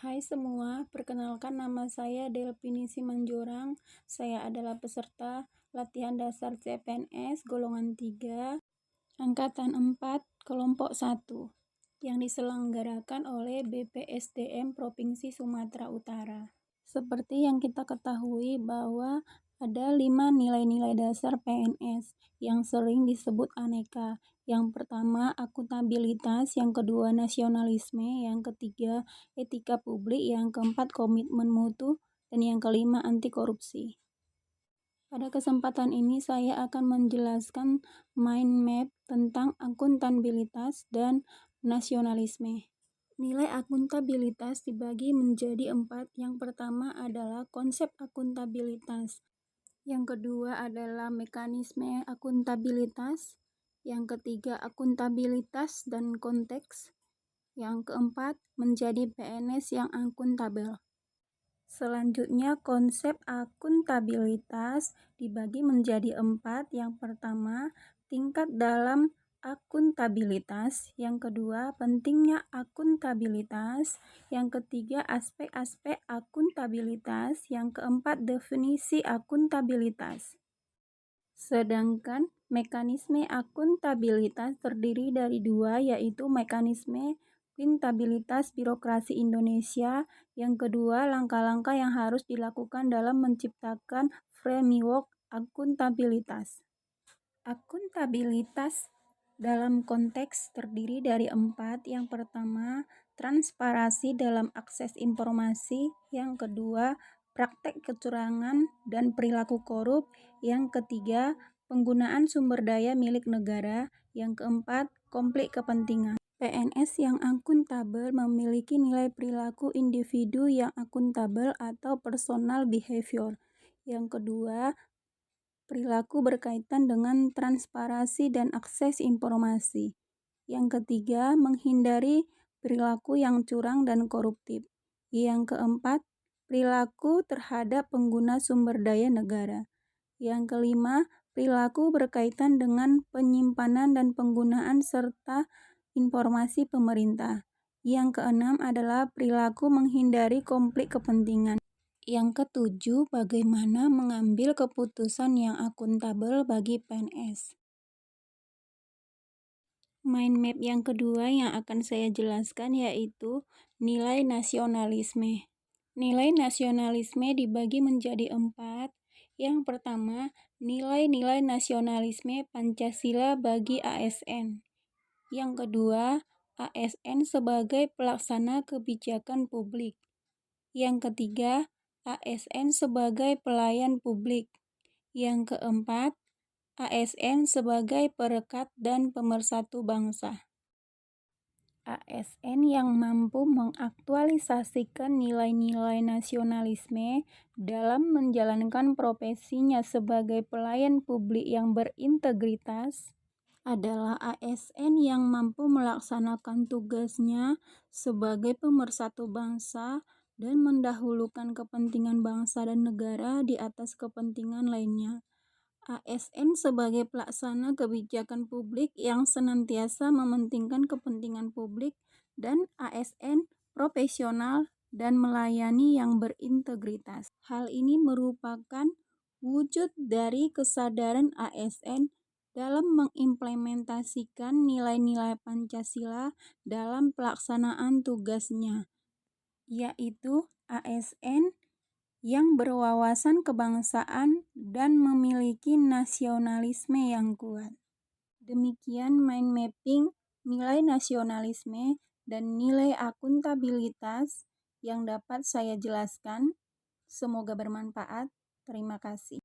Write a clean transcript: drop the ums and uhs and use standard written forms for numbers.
Hai semua, perkenalkan nama saya Delvini Simanjorang. Saya adalah peserta latihan dasar CPNS golongan 3, angkatan 4, kelompok 1, yang diselenggarakan oleh BPSDM Provinsi Sumatera Utara. Seperti yang kita ketahui bahwa ada 5 nilai-nilai dasar PNS yang sering disebut aneka. Yang pertama, akuntabilitas, yang kedua, nasionalisme, yang ketiga, etika publik, yang keempat, komitmen mutu, dan yang kelima, anti korupsi. Pada kesempatan ini saya akan menjelaskan mind map tentang akuntabilitas dan nasionalisme. Nilai akuntabilitas dibagi menjadi 4. Yang pertama adalah konsep akuntabilitas. Yang kedua adalah mekanisme akuntabilitas. Yang ketiga, akuntabilitas dan konteks. Yang keempat, menjadi PNS yang akuntabel. Selanjutnya, konsep akuntabilitas dibagi menjadi 4. Yang pertama, tingkat dalam akuntabilitas. Yang kedua, pentingnya akuntabilitas. Yang ketiga, aspek-aspek akuntabilitas. Yang keempat, definisi akuntabilitas. Sedangkan mekanisme akuntabilitas terdiri dari 2, yaitu mekanisme akuntabilitas birokrasi Indonesia. Yang kedua, langkah-langkah yang harus dilakukan dalam menciptakan framework akuntabilitas. Akuntabilitas dalam konteks terdiri dari 4. Yang pertama, transparansi dalam akses informasi. Yang kedua, praktek kecurangan dan perilaku korup. Yang ketiga, penggunaan sumber daya milik negara. Yang keempat, konflik kepentingan. PNS yang akuntabel memiliki nilai perilaku individu yang akuntabel atau personal behavior. Yang kedua, perilaku berkaitan dengan transparansi dan akses informasi. Yang ketiga, menghindari perilaku yang curang dan koruptif. Yang keempat, perilaku terhadap pengguna sumber daya negara. Yang kelima, perilaku berkaitan dengan penyimpanan dan penggunaan serta informasi pemerintah. Yang keenam adalah perilaku menghindari konflik kepentingan. Yang ketujuh, bagaimana mengambil keputusan yang akuntabel bagi PNS. Mind map yang kedua yang akan saya jelaskan yaitu nilai nasionalisme. Nilai nasionalisme dibagi menjadi 4. Yang pertama, nilai-nilai nasionalisme Pancasila bagi ASN. Yang kedua, ASN sebagai pelaksana kebijakan publik. Yang ketiga, ASN sebagai pelayan publik. Yang keempat, ASN sebagai perekat dan pemersatu bangsa. ASN yang mampu mengaktualisasikan nilai-nilai nasionalisme dalam menjalankan profesinya sebagai pelayan publik yang berintegritas adalah ASN yang mampu melaksanakan tugasnya sebagai pemersatu bangsa dan mendahulukan kepentingan bangsa dan negara di atas kepentingan lainnya. ASN sebagai pelaksana kebijakan publik yang senantiasa mementingkan kepentingan publik, dan ASN profesional dan melayani yang berintegritas. Hal ini merupakan wujud dari kesadaran ASN dalam mengimplementasikan nilai-nilai Pancasila dalam pelaksanaan tugasnya, yaitu ASN yang berwawasan kebangsaan dan memiliki nasionalisme yang kuat. Demikian mind mapping nilai nasionalisme dan nilai akuntabilitas yang dapat saya jelaskan. Semoga bermanfaat. Terima kasih.